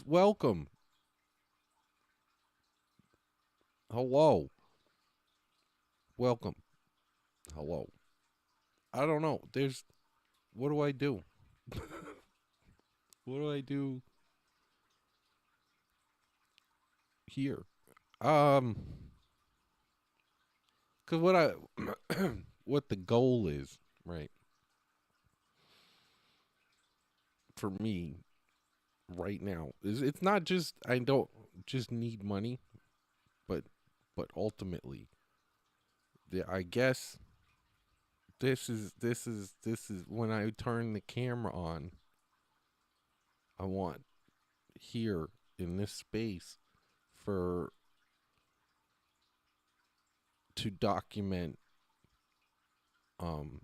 welcome. Hello. Welcome. Hello. I don't know. What do I do? What do I do here? Um, cause what the goal is, right? For me right now is it's not just I don't just need money, but ultimately, I guess this is when I turn the camera on. I want here in this space for to document um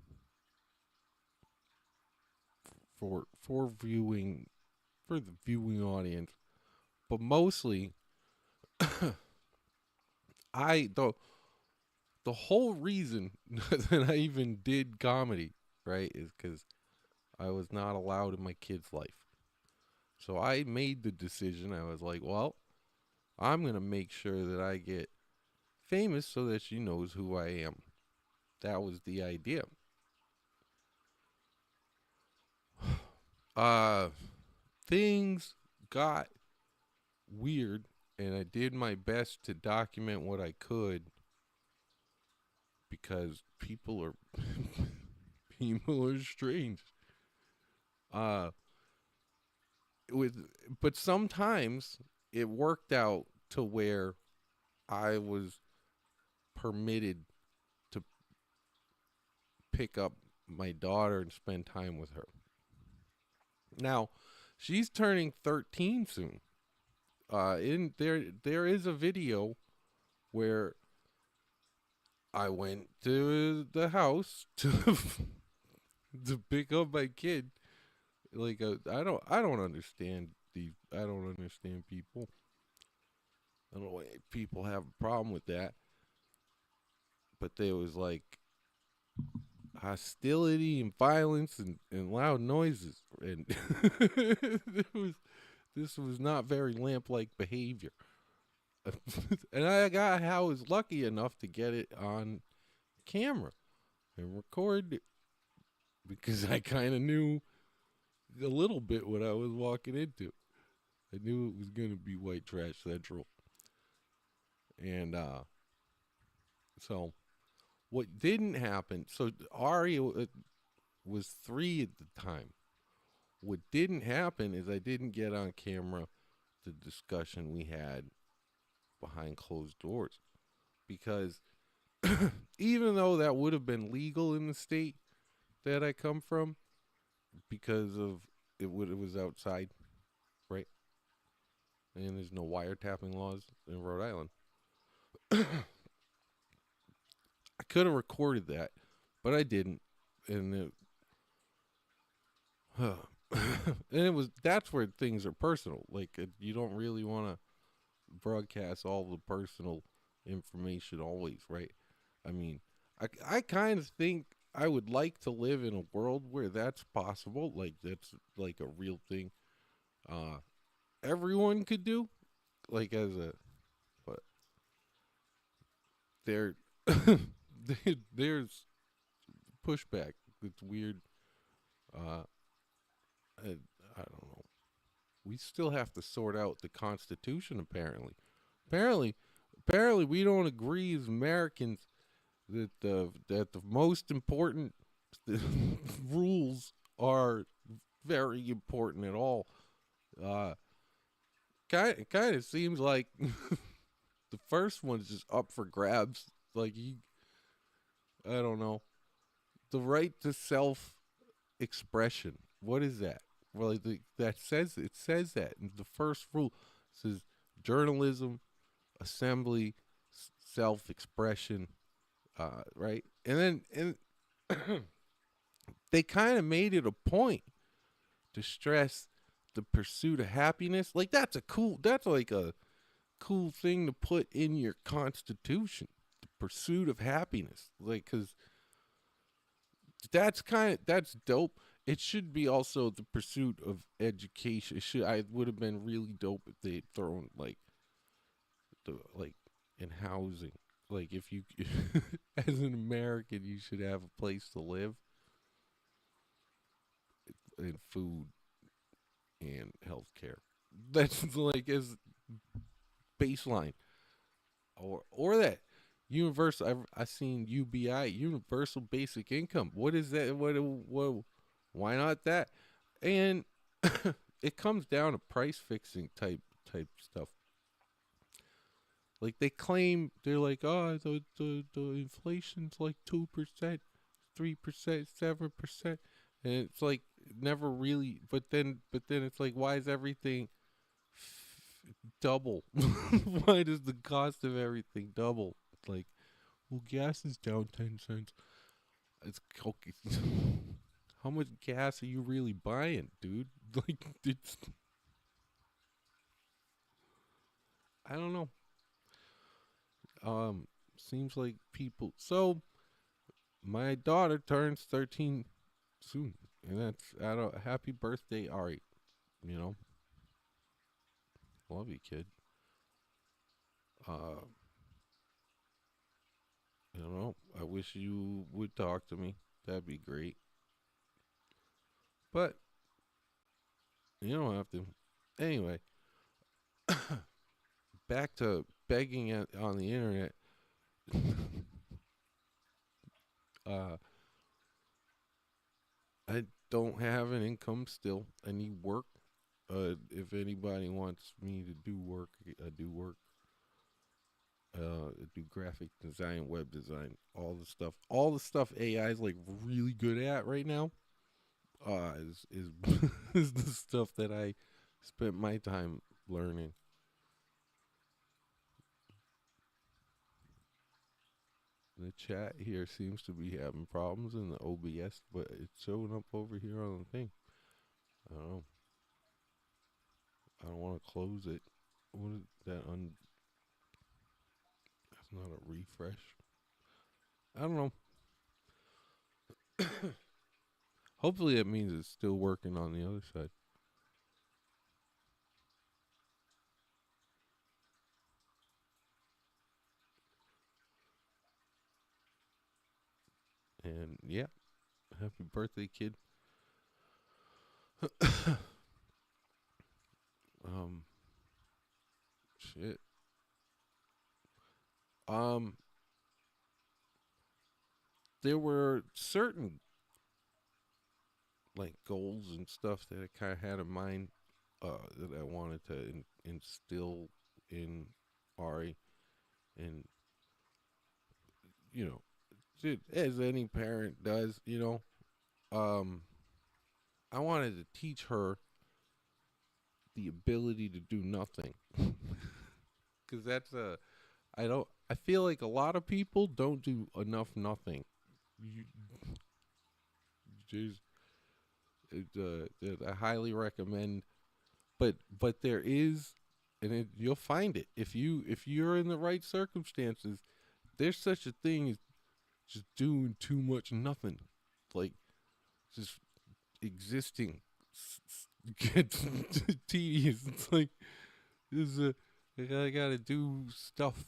for viewing for the viewing audience, but mostly I the whole reason that I even did comedy, right, is because I was not allowed in my kid's life. So I made the decision. I was like, well, I'm gonna make sure that I get famous so that she knows who I am. That was the idea. Uh, things got weird, and I did my best to document what I could because people are strange. Uh, with but sometimes it worked out to where I was permitted to pick up my daughter and spend time with her. Now, she's turning 13 soon. In there is a video where I went to the house to to pick up my kid. Like I don't understand I don't understand people. I don't know why people have a problem with that. But there was like hostility and violence and loud noises, and this was not very lamp-like behavior. And I was lucky enough to get it on camera and record it because I kind of knew a little bit what I was walking into. I knew it was gonna be white trash central, and so what didn't happen. So Ari was 3 at the time. What didn't happen is I didn't get on camera the discussion we had behind closed doors because even though that would have been legal in the state that I come from because of it was outside, right? And there's no wiretapping laws in Rhode Island. I could have recorded that, but I didn't, and and it was that's where things are personal. Like you don't really want to broadcast all the personal information always, right? I mean, I kind of think I would like to live in a world where that's possible, like that's like a real thing. Uh, everyone could do, like as a, but there, there's pushback. It's weird. Uh, I, I don't know. We still have to sort out the Constitution. Apparently, apparently, we don't agree as Americans that the most important rules are very important at all. Uh, kind of seems like the first one's just up for grabs. Like I don't know, the right to self expression. What is that? Well, that says it says that in the first rule. It says journalism, assembly, self expression, right? And then they kind of made it a point to stress the pursuit of happiness. Like that's like a cool thing to put in your constitution. The pursuit of happiness, like because that's dope. it should be also the pursuit of education. It should I would have been really dope if they'd thrown like the like in housing. Like if you as an American you should have a place to live and food and healthcare. That's like as baseline. Or that universal I seen UBI, universal basic income. What is that? What why not that? And it comes down to price fixing type stuff. Like they claim they're like, oh, the inflation's like 2%, 3%, 7%, and it's like never really. But then it's like, why is everything double? Why does the cost of everything double? It's like, well, gas is down 10 cents. It's okay. How much gas are you really buying, dude? Like, it's I don't know. Seems like people. So my daughter turns 13 soon, and that's I don't. Happy birthday, Ari. You know, love you, kid. Uh, you know, I wish you would talk to me. That'd be great. But you don't have to. Anyway, back to begging on the internet. uh, I don't have an income still. I need work. If anybody wants me to do work, I do work. Do graphic design, web design, all the stuff AI is like really good at right now. Is is the stuff that I spent my time learning. The chat here seems to be having problems in the OBS, but it's showing up over here on the thing. I don't know. I don't want to close it. What is that? That's not a refresh. I don't know. Hopefully, it means it's still working on the other side. And yeah, happy birthday, kid. um, shit. Um, there were certain like goals and stuff that I kind of had in mind that I wanted to instill in Ari, and you know, as any parent does, um, I wanted to teach her the ability to do nothing, because that's a I don't. I feel like a lot of people don't do enough nothing. You, there's, I highly recommend, but there is, and you'll find it if you're in the right circumstances. There's such a thing as just doing too much nothing, like just existing. Gets tedious. It's like this is a I gotta do stuff.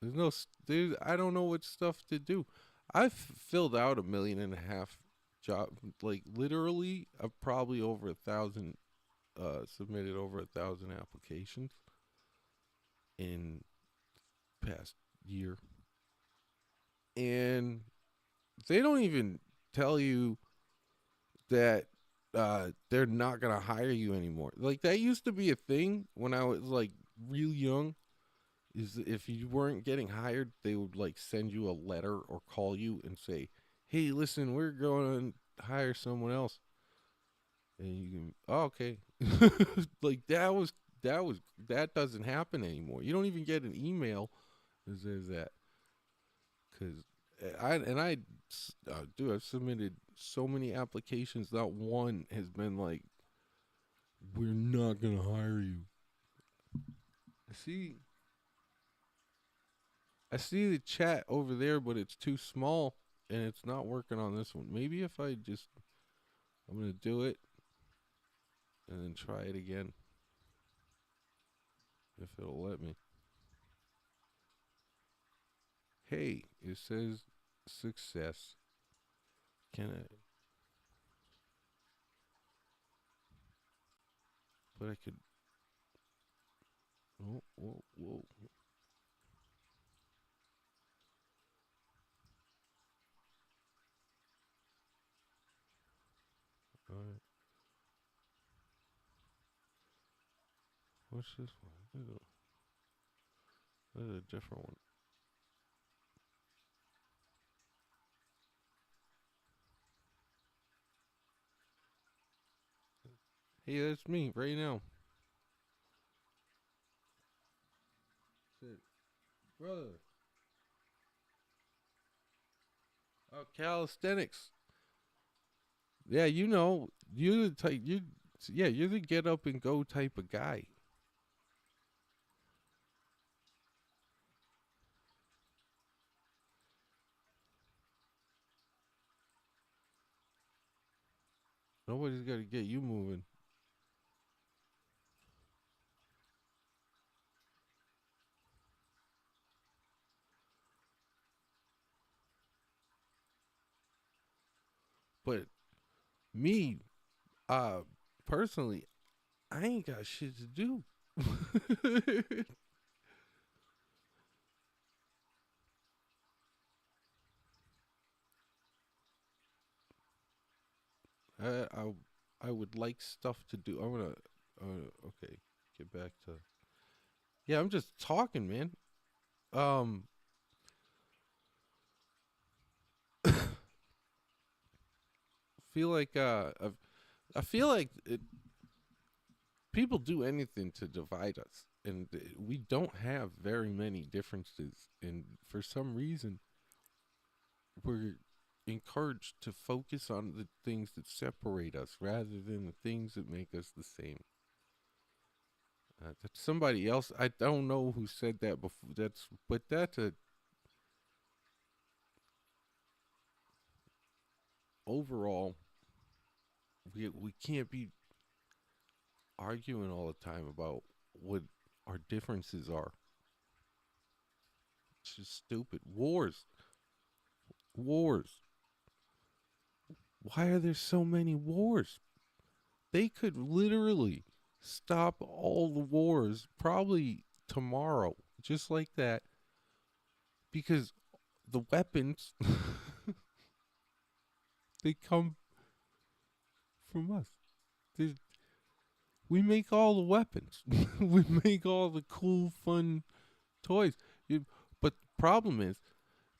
There's no there's I don't know what stuff to do. I've filled out 1.5 million job like literally. I've probably over 1,000 submitted over 1,000 applications in past year, and they don't even tell you that they're not gonna hire you anymore. Like that used to be a thing when I was like real young. Is if you weren't getting hired, they would like send you a letter or call you and say, "Hey, listen, we're going to hire someone else," and you can, oh, okay, like that doesn't happen anymore. You don't even get an email that says that because I dude, I've submitted so many applications. Not one has been like, "We're not gonna hire you." I see. I see the chat over there, but it's too small and it's not working on this one. Maybe if I just I'm gonna do it and then try it again if it'll let me. Hey, it says success. Can I? But I could. Whoa, whoa, whoa. All right. What's this one? There's a different one. Hey, that's me right now. Shit. Brother. Oh, calisthenics. Yeah, you know, you're the type. Yeah, you're the get up and go type of guy. Nobody's gonna get you moving. But me, uh, personally, I ain't got shit to do. I, I I would like stuff to do. I'm gonna. Okay, get back to. Yeah, I'm just talking, man. Um, feel like I feel like people do anything to divide us, and we don't have very many differences. And for some reason, we're encouraged to focus on the things that separate us rather than the things that make us the same. That's somebody else. I don't know who said that before. That's a overall. We can't be arguing all the time about what our differences are. It's just stupid. Wars. Why are there so many wars? They could literally stop all the wars probably tomorrow, just like that, because the weapons they come from us. There's, we make all the weapons. We make all the cool, fun toys. But the problem is,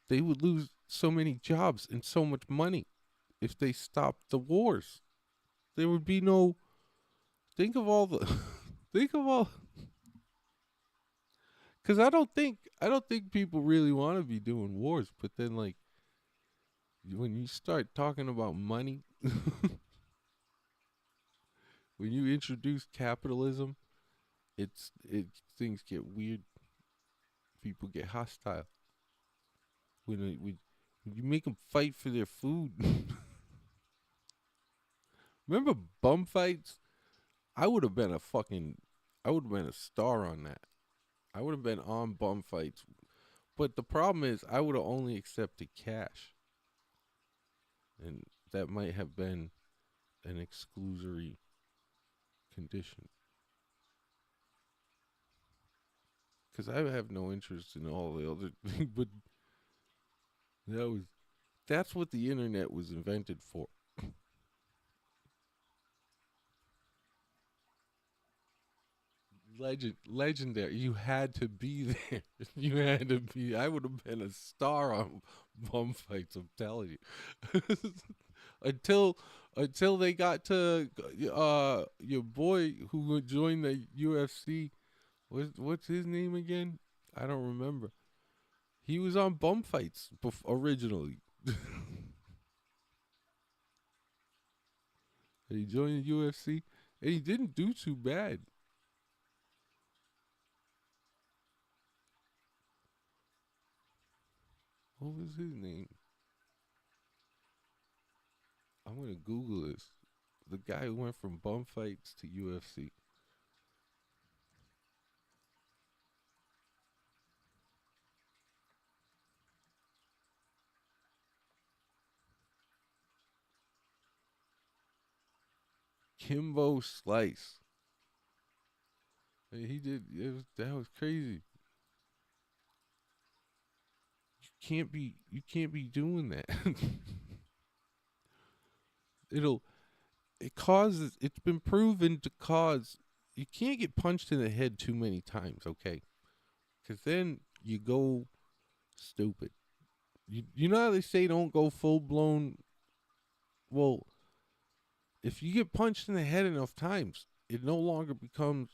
they would lose so many jobs and so much money if they stopped the wars. There would be no. Think of all the. Think of all. Because I don't think people really want to be doing wars. But then, like, when you start talking about money, when you introduce capitalism, it things get weird. People get hostile. When you make them fight for their food. Remember bum fights? I would have been a fucking. I would have been a star on that. I would have been on bum fights. But the problem is, I would have only accepted cash, and that might have been an exclusory condition. Because I have no interest in all the other things, but that was that's what the internet was invented for. Legendary. You had to be there. You had to be. I would have been a star on bum fights. I'm telling you. until until they got to your boy who would join the UFC. What's his name again? I don't remember. He was on bum fights originally. And he joined the UFC, and he didn't do too bad. What was his name? I'm gonna Google this. the guy who went from bum fights to UFC. Kimbo Slice. He did. That was crazy. You can't be doing that. It'll it causes. It's been proven to cause. You can't get punched in the head too many times, okay? Because then you go stupid. You know how they say don't go full blown. Well, if you get punched in the head enough times, it no longer becomes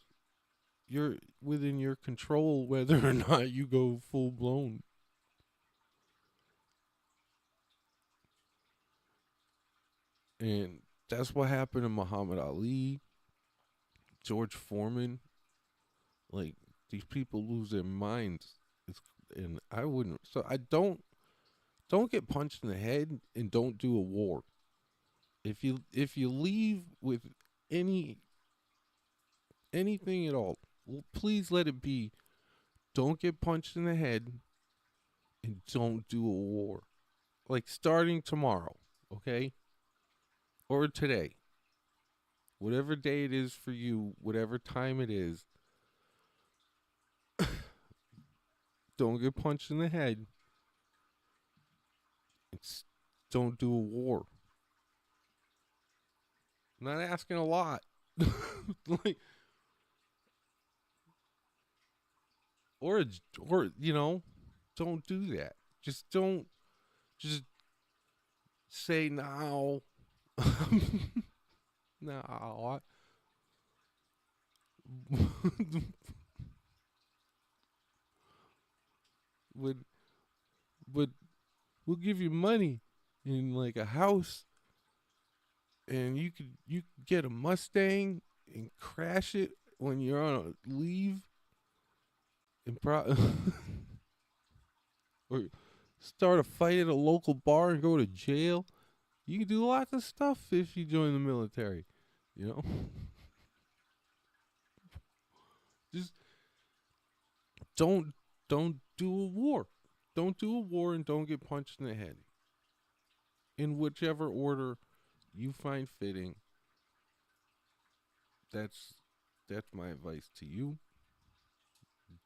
you're within your control whether or not you go full blown. And that's what happened to Muhammad Ali, George Foreman. Like these people lose their minds. It's, and I wouldn't. So I don't get punched in the head and don't do a war. If you leave with any anything at all, please let it be. Don't get punched in the head and don't do a war. Like starting tomorrow, okay? Or today. Whatever day it is for you, whatever time it is, don't get punched in the head. Don't do a war. I'm not asking a lot. Like, or or don't do that. Just don't. Just say now. No. would would we'll give you money in like a house, and you could get a Mustang and crash it when you're on a leave, and or start a fight at a local bar and go to jail. You can do lots of stuff if you join the military. You know, just don't don't do a war. Don't do a war and don't get punched in the head. In whichever order you find fitting. That's that's my advice to you,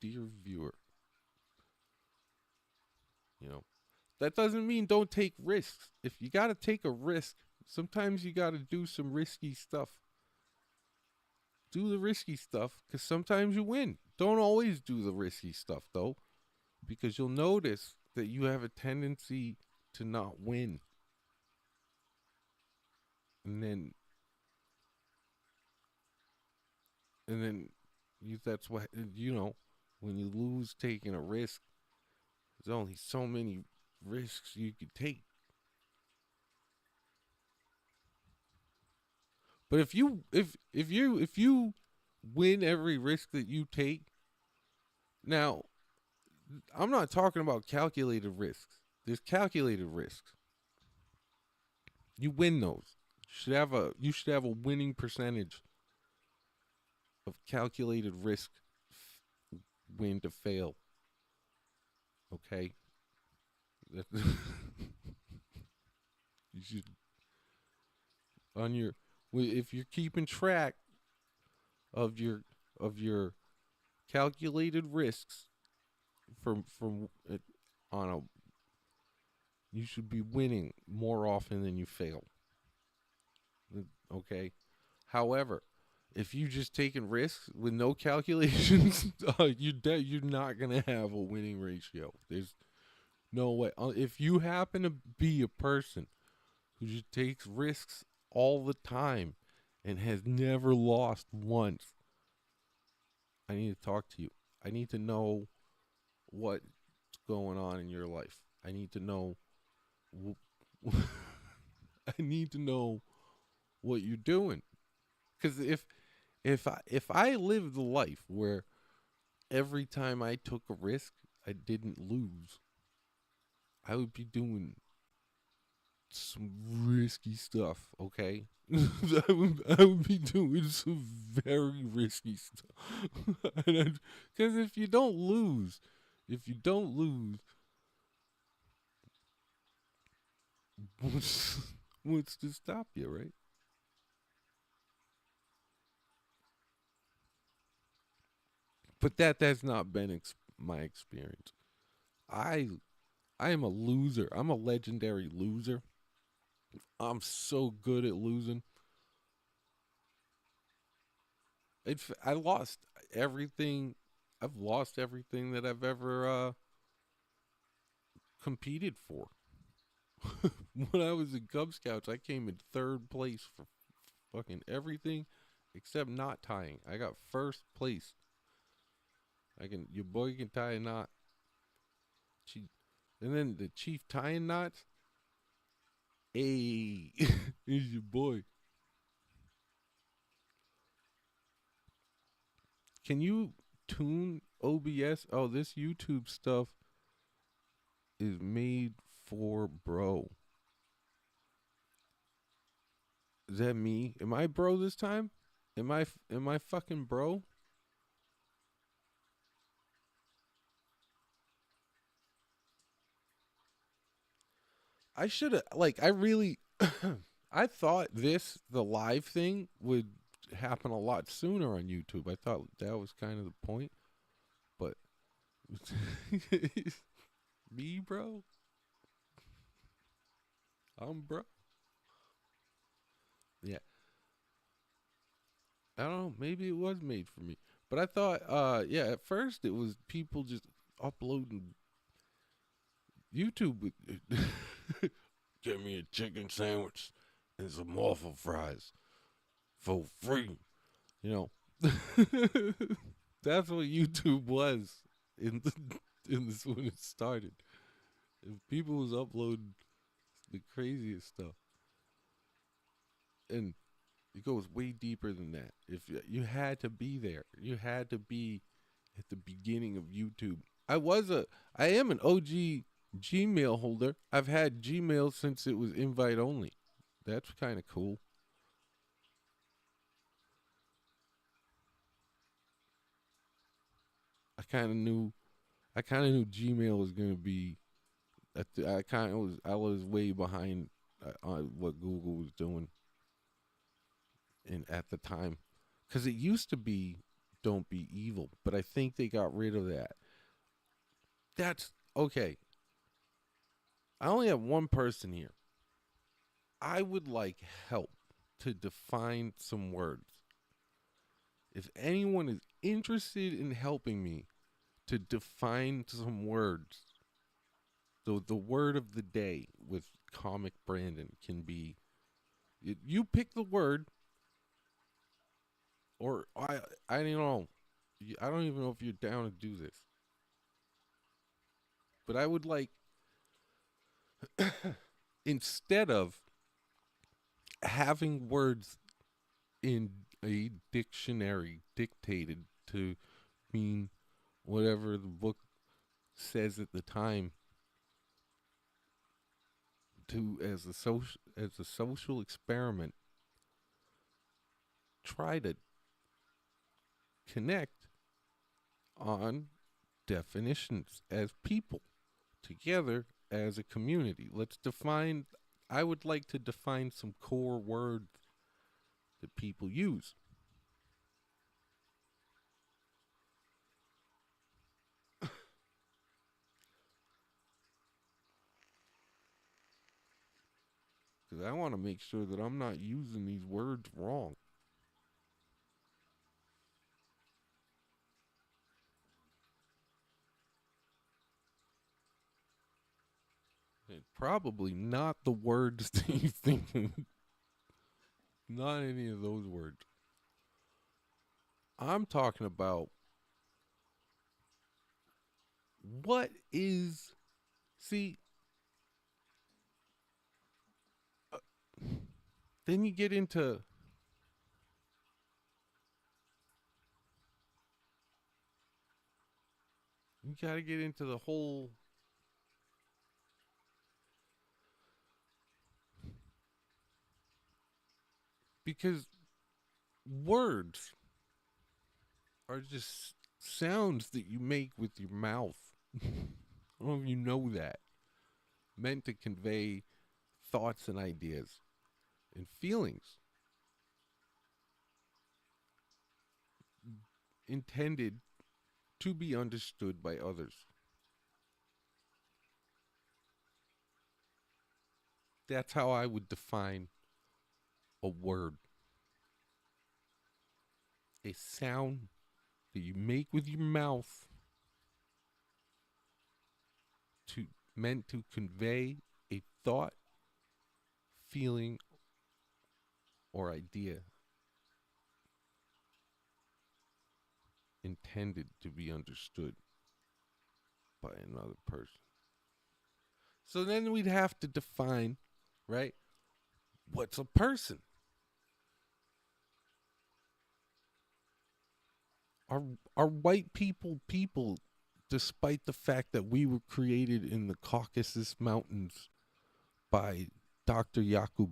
dear viewer. You know, that doesn't mean don't take risks. If you got to take a risk, sometimes you got to do some risky stuff. Do the risky stuff because sometimes you win. Don't always do the risky stuff though, because you'll notice that you have a tendency to not win. And then that's what when you lose taking a risk, there's only so many risks you could take. But if you win every risk that you take, now I'm not talking about calculated risks. There's calculated risks. You win those. You should have a winning percentage of calculated risk, win to fail. Okay? you should on your if you're keeping track of your calculated risks from on a you should be winning more often than you fail. Okay. However, if you just taking risks with no calculations, you're not gonna have a winning ratio. There's no way. If you happen to be a person who just takes risks all the time and has never lost once, I need to talk to you. I need to know what's going on in your life. I need to know. I need to know what you're doing. Because if I lived a life where every time I took a risk I didn't lose, I would be doing some risky stuff, okay? I would be doing some very risky stuff. Because if you don't lose, what's, what's to stop you, right? But that's not been my experience. I I am a loser. I'm a legendary loser. I'm so good at losing. I lost everything. I've lost everything that I've ever competed for. When I was in Cub Scouts, I came in third place for fucking everything except not tying. I got first place. Your boy can tie a knot. And then the chief tying knots. Hey, is your boy. Can you tune OBS? Oh, this YouTube stuff is made for bro. Is that me? Am I bro this time? Am I fucking bro? I should have I really I thought the live thing would happen a lot sooner on YouTube. I thought that was kind of the point, but me, bro, I'm bro. Yeah, I don't know. Maybe it was made for me, but I thought, yeah, at first it was people just uploading YouTube. Get me a chicken sandwich and some waffle fries for free. You know, that's what YouTube was in the in this when it started. If people was uploading the craziest stuff, and it goes way deeper than that. If you had to be there, you had to be at the beginning of YouTube. I am an OG Gmail holder. I've had Gmail since it was invite only. That's kind of cool. I kind of knew I kind of knew Gmail was gonna be. I was way behind on what Google was doing in at the time, because it used to be "Don't be evil," but I think they got rid of that. That's okay. I only have one person here. I would like help to define some words. If anyone is interested in helping me to define some words, the word of the day with Comic Brandon can be you pick the word, or I don't know. I don't even know if you're down to do this, but I would like instead of having words in a dictionary dictated to mean whatever the book says at the time, to as a social experiment, try to connect on definitions as people together as a community. I would like to define some core words that people use. Because I want to make sure that I'm not using these words wrong. And probably not the words that you think, not any of those words. I'm talking about what is, see, uh, then you got to get into the whole Because words are just sounds that you make with your mouth. I don't know if you know that. Meant to convey thoughts and ideas and feelings intended to be understood by others. That's how I would define a word. A sound that you make with your mouth to meant to convey a thought, feeling, or idea intended to be understood by another person. So then we'd have to define, right? What's a person? Are are white people despite the fact that we were created in the Caucasus Mountains by Dr. Yakub?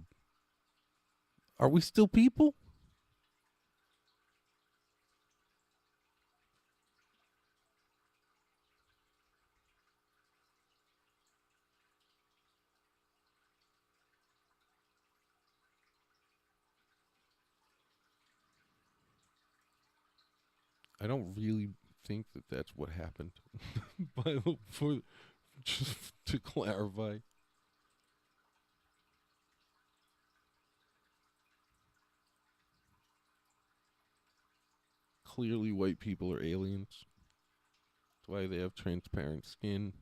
Are we still people? I don't really think that that's what happened. But for just to clarify, clearly white people are aliens. That's why they have transparent skin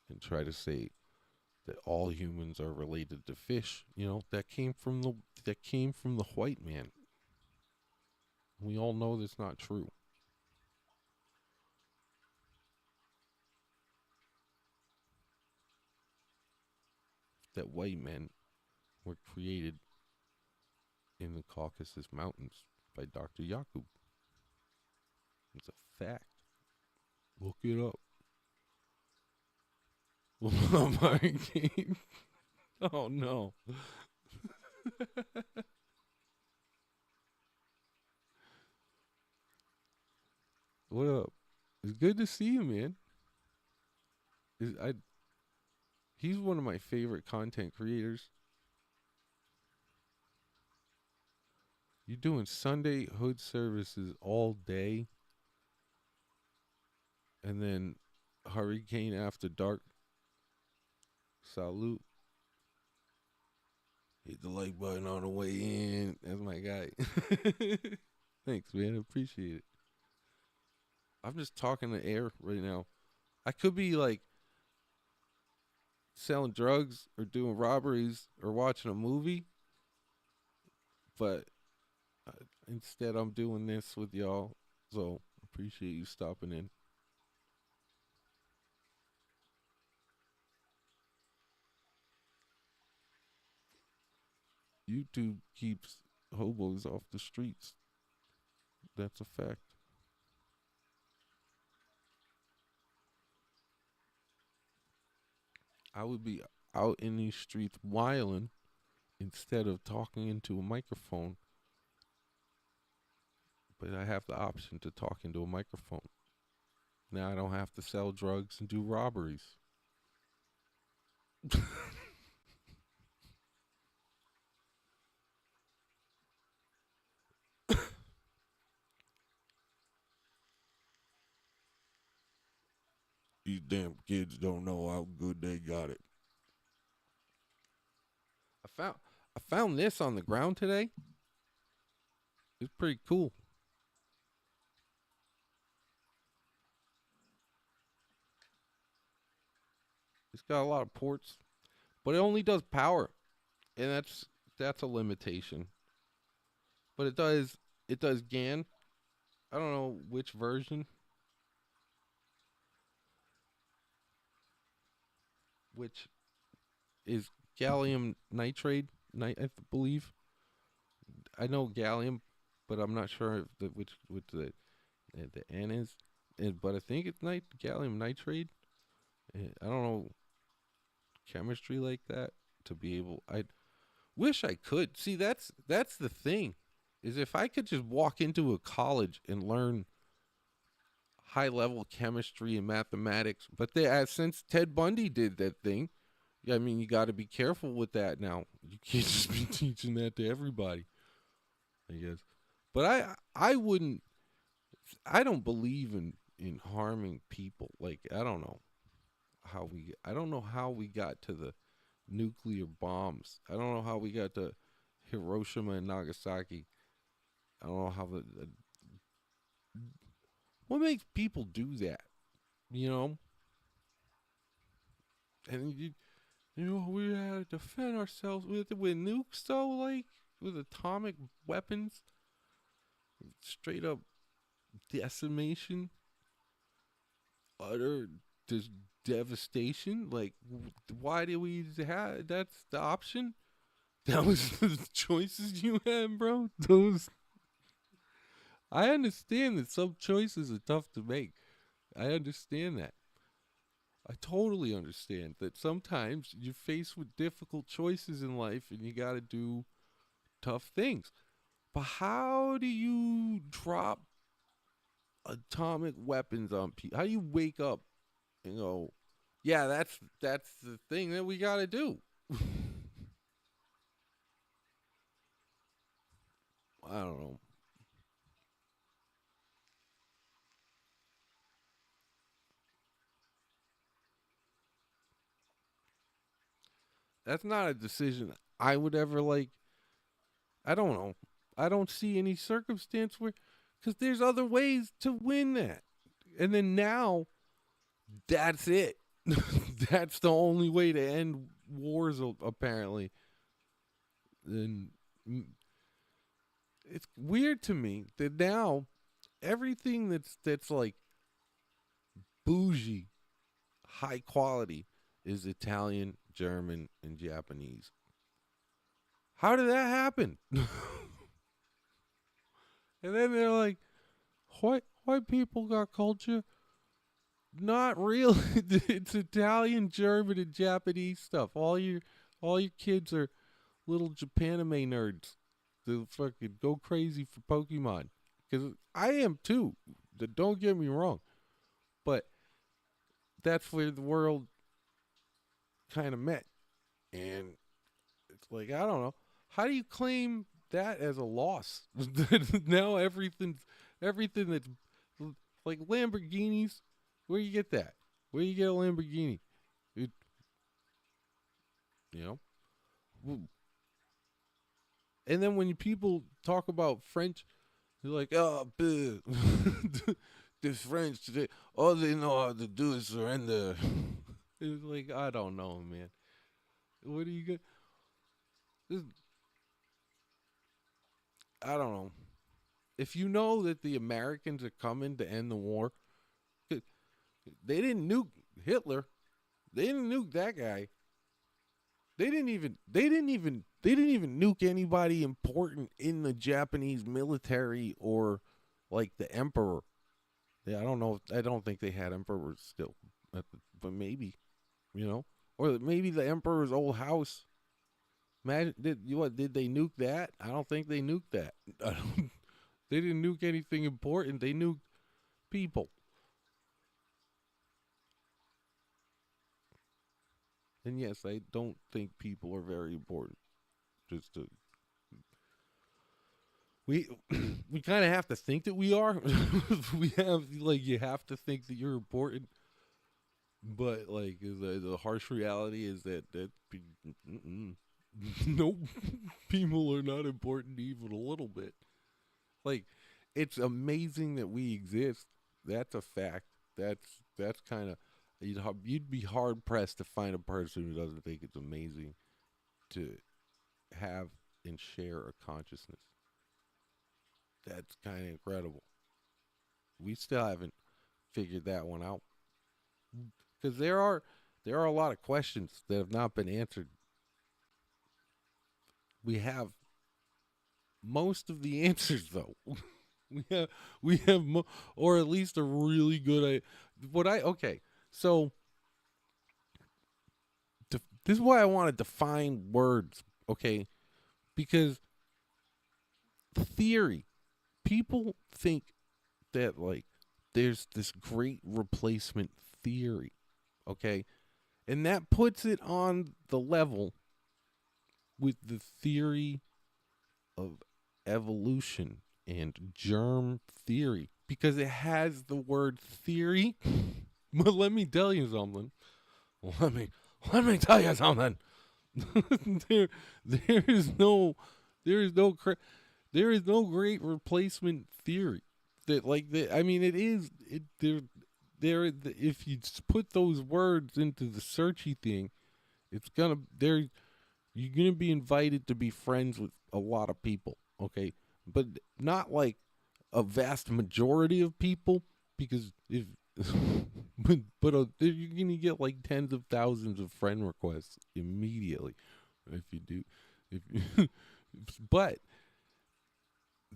and try to say that all humans are related to fish. You know, that came from the white man. We all know that's not true. That white men were created in the Caucasus Mountains by Dr. Yakub. It's a fact. Look it up. Oh no. What up? It's good to see you, man. Is I He's one of my favorite content creators. You're doing Sunday hood services all day and then Hurricane After Dark. Salute. Hit the like button on the way in. That's my guy. Thanks, man. I appreciate it. I'm just talking to air right now. I could be like selling drugs or doing robberies or watching a movie, but instead I'm doing this with y'all. So appreciate you stopping in. YouTube keeps hobos off the streets. That's a fact. I would be out in these streets whiling instead of talking into a microphone, but I have the option to talk into a microphone. Now I don't have to sell drugs and do robberies. These damn kids don't know how good they got it. I found I found this on the ground today. It's pretty cool. It's got a lot of ports, but it only does power, and that's a limitation. But it does GAN. I don't know which version, which is gallium nitrate. I believe. I know gallium, but I'm not sure if which the N is. But I think it's gallium nitrate, I don't know chemistry like that to be able. I wish I could. See, that's the thing, is if I could just walk into a college and learn high level chemistry and mathematics, but since Ted Bundy did that thing, I mean, you got to be careful with that now. You can't just be teaching that to everybody, I guess. But I wouldn't. I don't believe in harming people. Like, I don't know how we got to the nuclear bombs. I don't know how we got to Hiroshima and Nagasaki. I don't know how what makes people do that, you know? And we had to defend ourselves with nukes though, like with atomic weapons, straight up decimation, utter just devastation. Like, why do we have? That's the option. That was the choices you had, bro. Those. I understand that some choices are tough to make. I understand that. I totally understand that sometimes you're faced with difficult choices in life and you got to do tough things. But how do you drop atomic weapons on people? How do you wake up and go, yeah, that's the thing that we got to do? I don't know. That's not a decision I would ever like. I don't know. I don't see any circumstance where, because there's other ways to win that. And then now, that's it. That's the only way to end wars, apparently. And it's weird to me that now everything that's like bougie, high quality, is Italian, German, and Japanese. How did that happen? And then they're like, white people got culture. Not really. It's Italian, German, and Japanese stuff. All your kids are little Japanime nerds. They fucking go crazy for Pokemon. Because I am too. Don't get me wrong. But that's where the world kind of met. And it's like, I don't know. How do you claim that as a loss? Now everything that's like Lamborghinis. Where you get that? Where you get a Lamborghini? It, you know. And then when people talk about French, they're like, oh, the French, all they know how to do is surrender. It's like, I don't know, man. What do you get? I don't know. If you know that the Americans are coming to end the war, they didn't nuke Hitler. They didn't nuke that guy. They didn't even nuke anybody important in the Japanese military or like the emperor. Yeah, I don't know. I don't think they had emperors still, but maybe, or maybe the emperor's old house. Imagine, did they nuke that? I don't think they nuked that. They didn't nuke anything important. They nuked people. And yes, I don't think people are very important. Just to we we kind of have to think that we are. We have like you have to think that you're important, but like the harsh reality is that nope, people are not important even a little bit. Like it's amazing that we exist. That's a fact. That's kind of you'd be hard pressed to find a person who doesn't think it's amazing to have and share a consciousness. That's kind of incredible. We still haven't figured that one out because there are a lot of questions that have not been answered. We have most of the answers though. We have or at least a really good. What I okay. So This is why I want to define words, okay? Because theory, people think that like there's this great replacement theory, okay? And that puts it on the level with the theory of evolution and germ theory because it has the word theory. But let me tell you something. Let me let me tell you something. there there is no there is no there is no great replacement theory that like that. I mean, it is it there. If you put those words into the searchy thing, it's gonna there. You're gonna be invited to be friends with a lot of people, okay? But not like a vast majority of people, because if you're gonna get like tens of thousands of friend requests immediately if you do. If but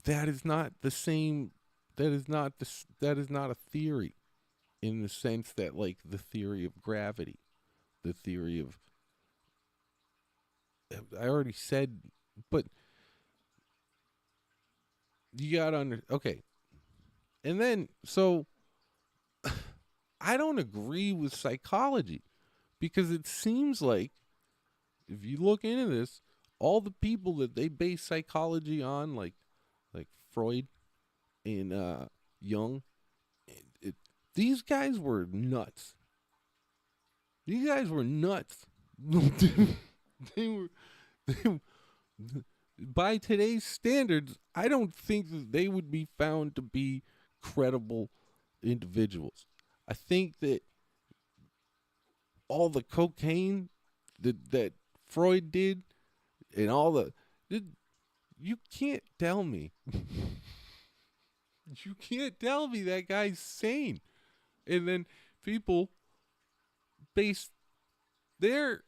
that is not the same. That is not That is not a theory in the sense that like the theory of gravity, the theory of I already said, but you gotta okay. And then so I don't agree with psychology because it seems like if you look into this, all the people that they base psychology on, like Freud and Jung, it, it, these guys were nuts. These guys were nuts. they were they, by today's standards, I don't think that they would be found to be credible individuals. I think that all the cocaine that Freud did and all you can't tell me you can't tell me that guy's sane. And then people base their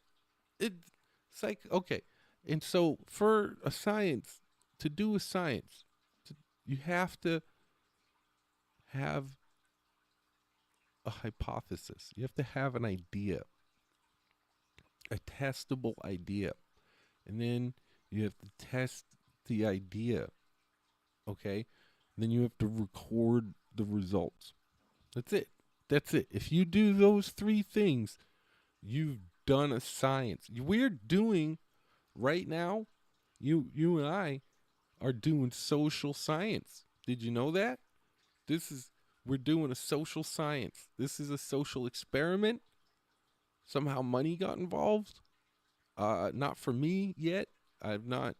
it's like okay. And so for a science to do a science, you have to have a hypothesis. You have to have an idea, a testable idea. And then you have to test the idea, okay? And then you have to record the results. That's it. That's it. If you do those three things, you've done a science. We're doing right now, you and I are doing social science. Did you know that? This is we're doing a social science. This is a social experiment. Somehow money got involved. Not for me yet. I've not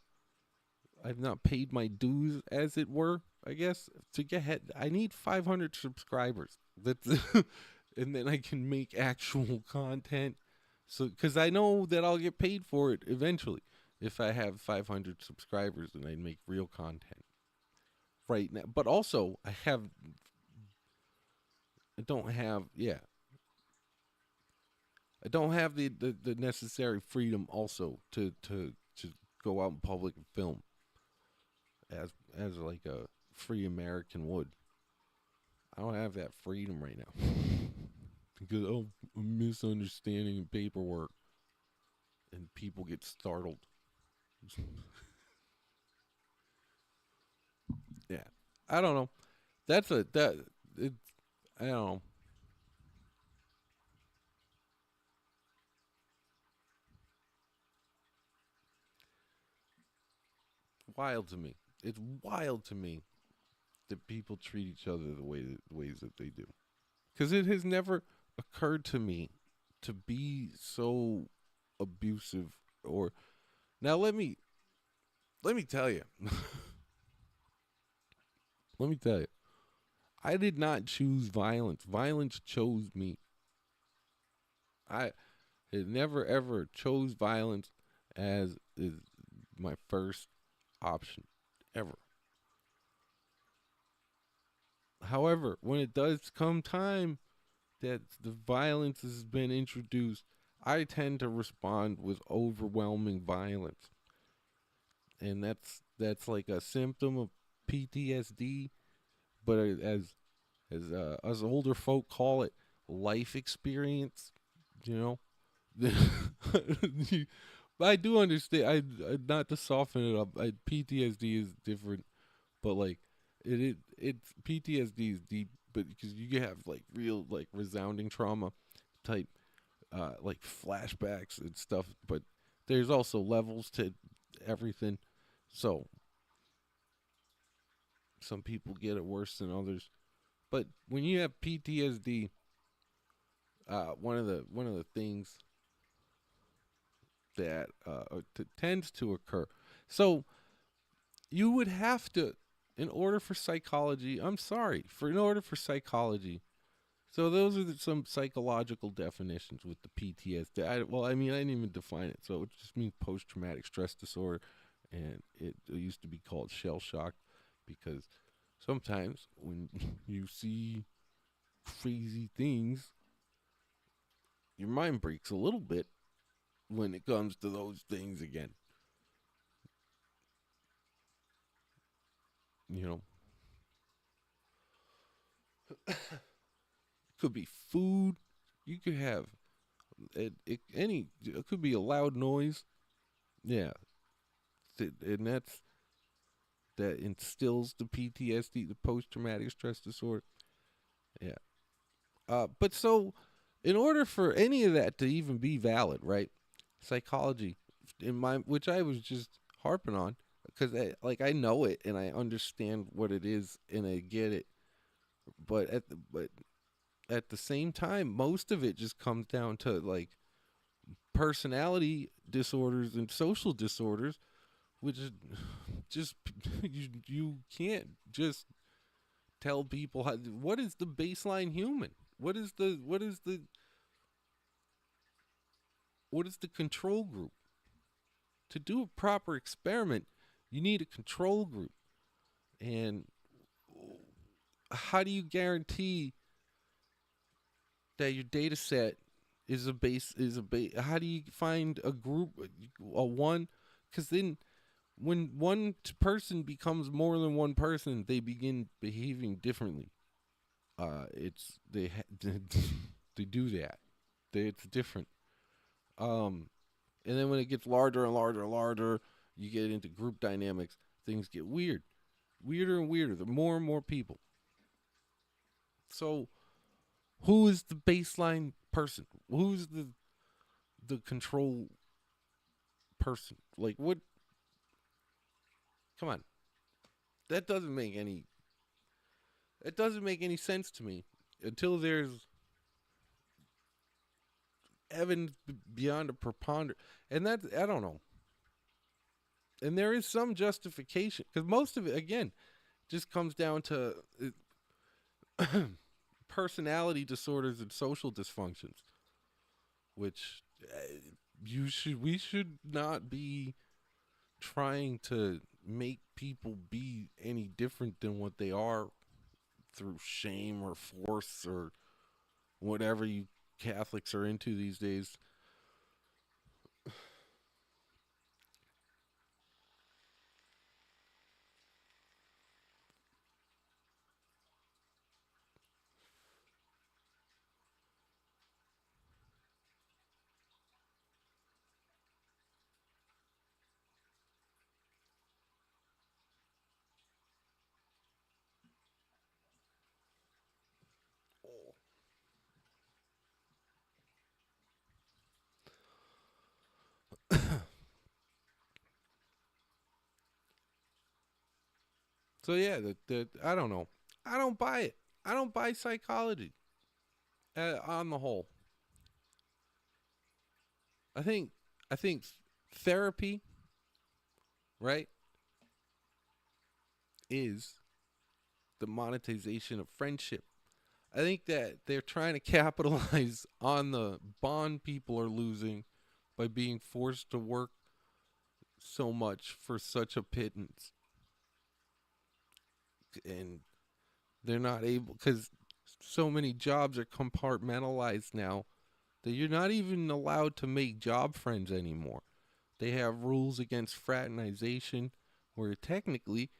I've not paid my dues, as it were. I guess to get ahead, I need 500 subscribers. That's and then I can make actual content. So, because I know that I'll get paid for it eventually if I have 500 subscribers and I make real content right now. But also, I don't have, yeah, I don't have the necessary freedom also to go out in public and film as like a free American would. I don't have that freedom right now because of a misunderstanding in paperwork, and people get startled. Yeah, I don't know. That's a that it. I don't know. Wild to me. It's wild to me that people treat each other the ways that they do. Because it has never occurred to me to be so abusive. Or now let me tell you. Let me tell you. I did not choose violence. Violence chose me. I had never ever chose violence as is my first option ever. However, when it does come time that the violence has been introduced, I tend to respond with overwhelming violence, and that's like a symptom of PTSD. But as us older folk call it, life experience. You know, I do understand. Not to soften it up. PTSD is different, but like it's PTSD is deep, but because you have like real like resounding trauma type like flashbacks and stuff, but there's also levels to everything. So some people get it worse than others. But when you have PTSD, one of the things that tends to occur. So you would have to, in order for psychology. I'm sorry, in order for psychology. So those are some psychological definitions with the PTSD. I mean, I didn't even define it. So it just means post-traumatic stress disorder, and it used to be called shell shock because sometimes when you see crazy things, your mind breaks a little bit when it comes to those things again. You know, it could be food. You could have it could be a loud noise. Yeah, and that instills the PTSD, the post traumatic stress disorder. Yeah. But so, in order for any of that to even be valid, right? Psychology, which I was just harping on, because I know it and I understand what it is and I get it, but at the same time, most of it just comes down to like personality disorders and social disorders, which is just you can't just tell people what is the baseline human. What is the control group? To do a proper experiment, you need a control group. And how do you guarantee that your data set is a base? How do you find a group, a one? Because then when one person becomes more than one person, they begin behaving differently. It's they they do that. It's different. Um, and then when it gets larger and larger and larger, you get into group dynamics. Things get weird, weirder and weirder. The more and more people. So, who is the baseline person? Who's the control person? Like what? Come on, that doesn't make any. It doesn't make any sense to me until there's evidence beyond a preponderance, and that I don't know. And there is some justification because most of it, again, just comes down to personality disorders and social dysfunctions, which we should not be trying to make people be any different than what they are through shame or force or whatever you Catholics are into these days. So yeah, I don't know. I don't buy it. I don't buy psychology on the whole. I think I think therapy, right, is the monetization of friendship. I think that they're trying to capitalize on the bond people are losing by being forced to work so much for such a pittance, and they're not able because so many jobs are compartmentalized now that you're not even allowed to make job friends anymore. They have rules against fraternization, where technically,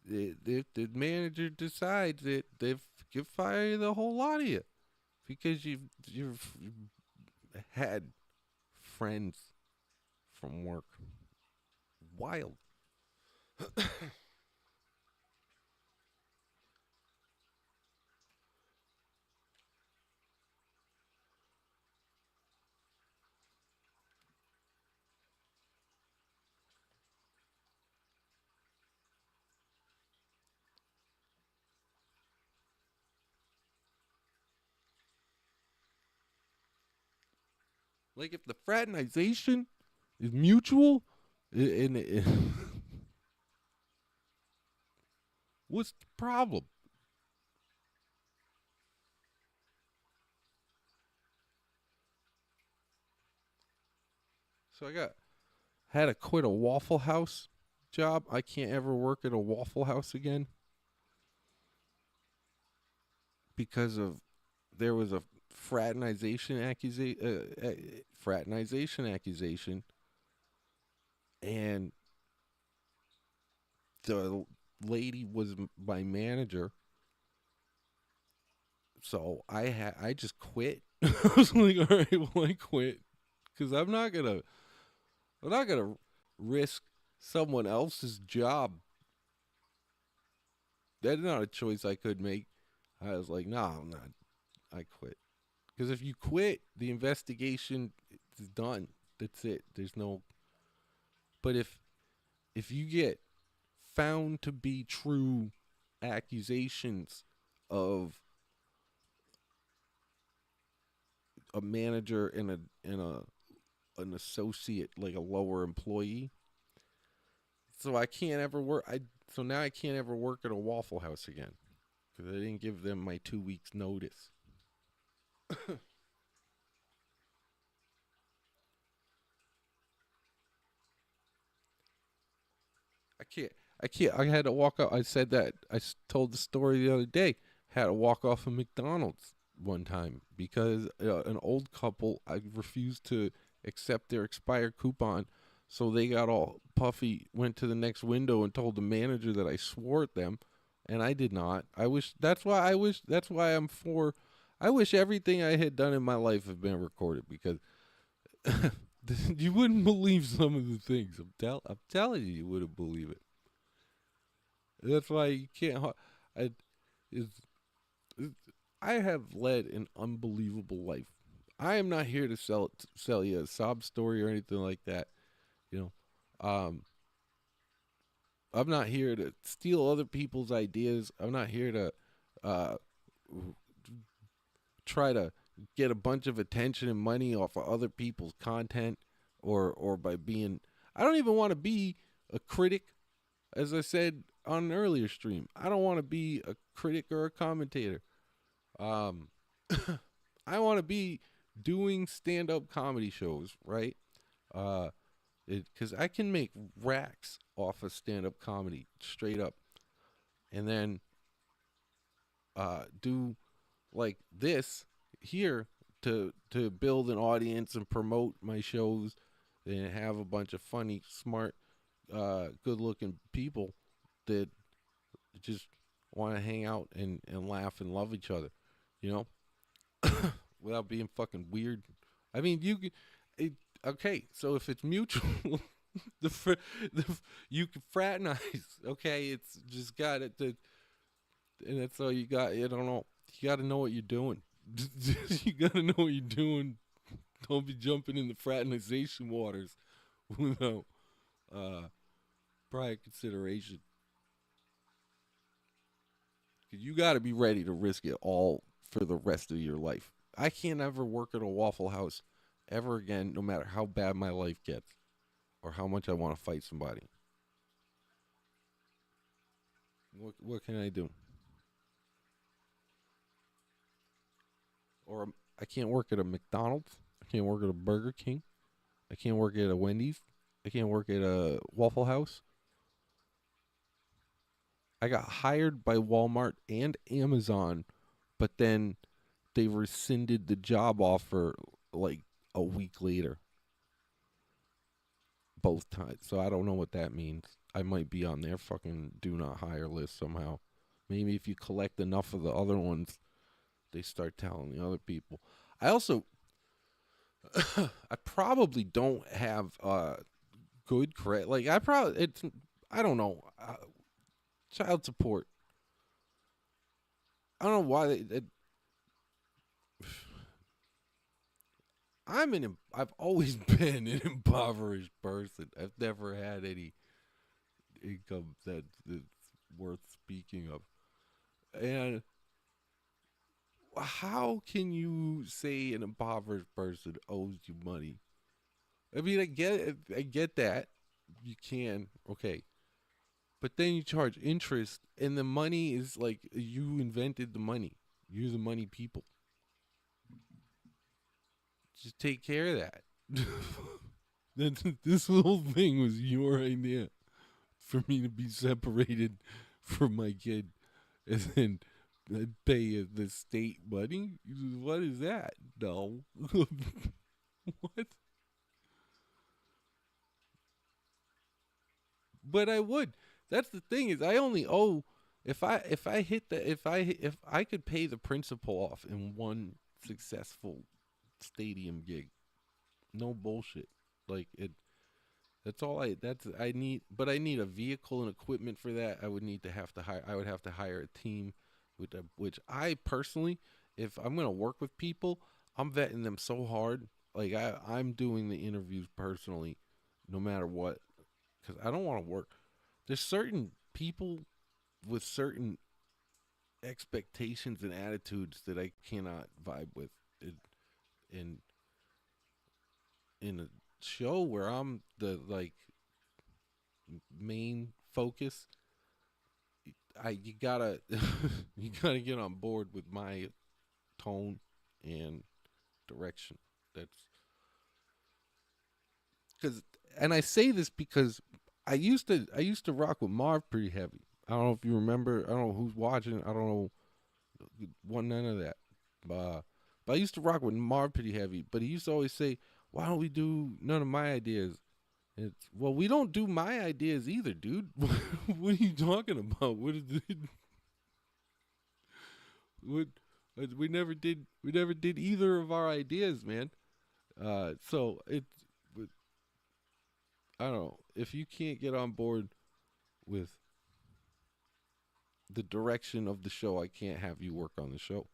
if the manager decides that they can fire the whole lot of you because you've had friends from work. Wild. Like if the fraternization is mutual, and what's the problem? So I got had to quit a Waffle House job. I can't ever work at a Waffle House again because of there was a fraternization accusation, and the lady was my manager. So I just quit. I was like, all right, well I quit because I'm not gonna risk someone else's job. That's not a choice I could make. I was like, no, I'm not. I quit. Because if you quit, the investigation is done. That's it. There's no. But if you get found to be true accusations of a manager and an associate, like a lower employee, so I can't ever work. So now I can't ever work at a Waffle House again because I didn't give them my 2 weeks notice. I can't. I can't. I had to walk out. I said that. Told the story the other day. Had to walk off of McDonald's one time because an old couple. I refused to accept their expired coupon, so they got all puffy. Went to the next window and told the manager that I swore at them, and I did not. I wish. That's why I wish. That's why I'm for. I wish everything I had done in my life had been recorded because you wouldn't believe some of the things. I'm telling you, you wouldn't believe it. That's why you can't. I, it's, I have led an unbelievable life. I am not here to sell you a sob story or anything like that. You know, I'm not here to steal other people's ideas. I'm not here to uh, try to get a bunch of attention and money off of other people's content, or by being. I don't even want to be a critic. As I said on an earlier stream, I don't want to be a critic or a commentator. Um, I want to be doing stand-up comedy shows, right? Uh, because I can make racks off of stand-up comedy straight up, and then do like this here to build an audience and promote my shows, and have a bunch of funny, smart, good-looking people that just want to hang out and laugh and love each other, you know, without being fucking weird. I mean, it, okay, so if it's mutual, the, the you can fraternize. Okay, it's just got it, and that's all you got. You don't know. You got to know what you're doing. You got to know what you're doing. Don't be jumping in the fraternization waters without uh, prior consideration. You got to be ready to risk it all for the rest of your life. I can't ever work at a Waffle House ever again, no matter how bad my life gets or how much I want to fight somebody. What can I do? Or I can't work at a McDonald's. I can't work at a Burger King. I can't work at a Wendy's. I can't work at a Waffle House. I got hired by Walmart and Amazon, but then they rescinded the job offer like a week later, both times. So I don't know what that means. I might be on their fucking do not hire list somehow. Maybe if you collect enough of the other ones, they start telling the other people. I also I probably don't have good credit. Like I probably it's I don't know child support. I don't know why I've always been an impoverished person. I've never had any income that's worth speaking of. And how can you say an impoverished person owes you money? I mean, I get that you can, okay, but then you charge interest, and the money is like you invented the money. You're the money people. Just take care of that. This whole thing was your idea for me to be separated from my kid, and then pay the state money. What is that? No. What? But I would. That's the thing is I only owe if I could pay the principal off in one successful stadium gig. No bullshit. Like it that's all I need, but I need a vehicle and equipment for that. I would have to hire a team which I personally, if I'm going to work with people, I'm vetting them so hard. Like I'm doing the interviews personally no matter what cuz I don't want to work. There's certain people with certain expectations and attitudes that I cannot vibe with in in a show where I'm the like main focus. I you gotta you gotta get on board with my tone and direction. That's because, and I say this because I used to rock with Marv pretty heavy. I don't know if you remember. I don't know who's watching. I don't know none of that. But I used to rock with Marv pretty heavy. But he used to always say, "Why don't we do none of my ideas?" It's well, we don't do my ideas either, dude. What are you talking about? What is it? What we never did either of our ideas, man. So it I don't know if you can't get on board with the direction of the show. I can't have you work on the show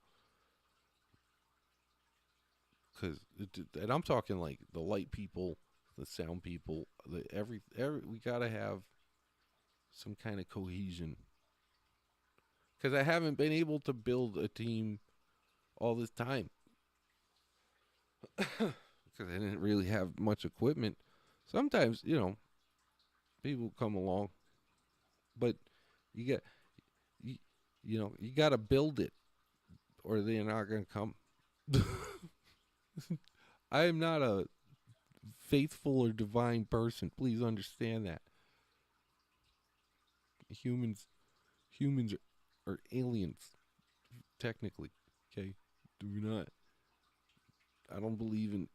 because and I'm talking like the light people, the sound people, the every we gotta have some kind of cohesion because I haven't been able to build a team all this time because I didn't really have much equipment. Sometimes people come along, but you get you, you got to build it or they're not going to come. I am not a faithful or divine person. Please understand that humans humans are aliens technically. Okay, do not. I don't believe in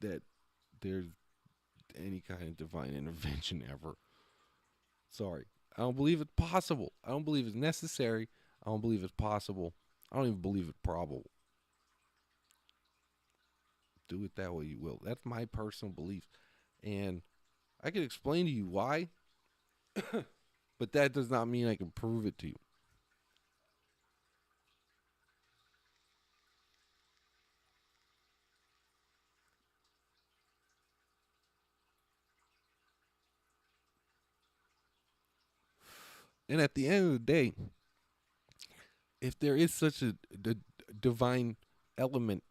that. There's any kind of divine intervention ever. Sorry, I don't believe it's possible. I don't believe it's necessary. I don't believe it's possible. I don't even believe it's probable. Do it that way you will. That's my personal belief, and I can explain to you why, but that does not mean I can prove it to you. And at the end of the day, if there is such a divine element,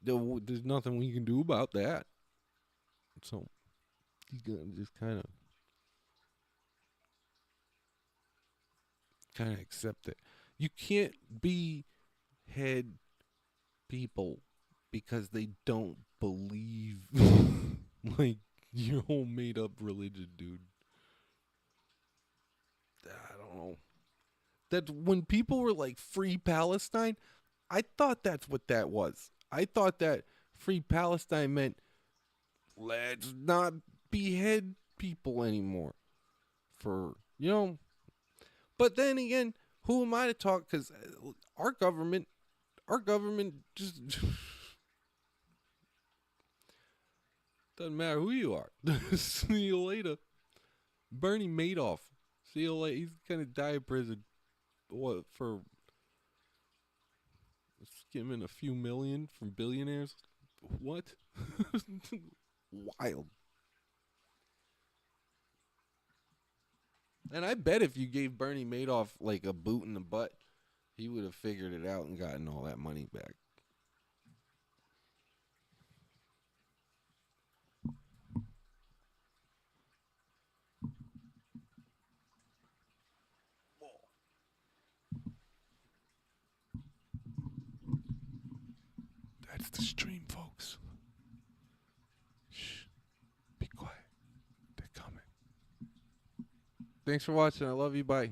there's nothing we can do about that. So you gotta just kind of accept it. You can't be head people because they don't believe like your whole made up religion, dude. I don't know. That when people were like free Palestine, I thought that's what that was. I thought that free Palestine meant let's not behead people anymore for, but then again, who am I to talk cuz our government just Doesn't matter who you are. See you later. Bernie Madoff. See you later. He's gonna die in prison. What for? Skimming a few million from billionaires. What? Wild. And I bet if you gave Bernie Madoff like a boot in the butt, he would have figured it out and gotten all that money back. That's the stream, folks. Shh. Be quiet. They're coming. Thanks for watching. I love you. Bye.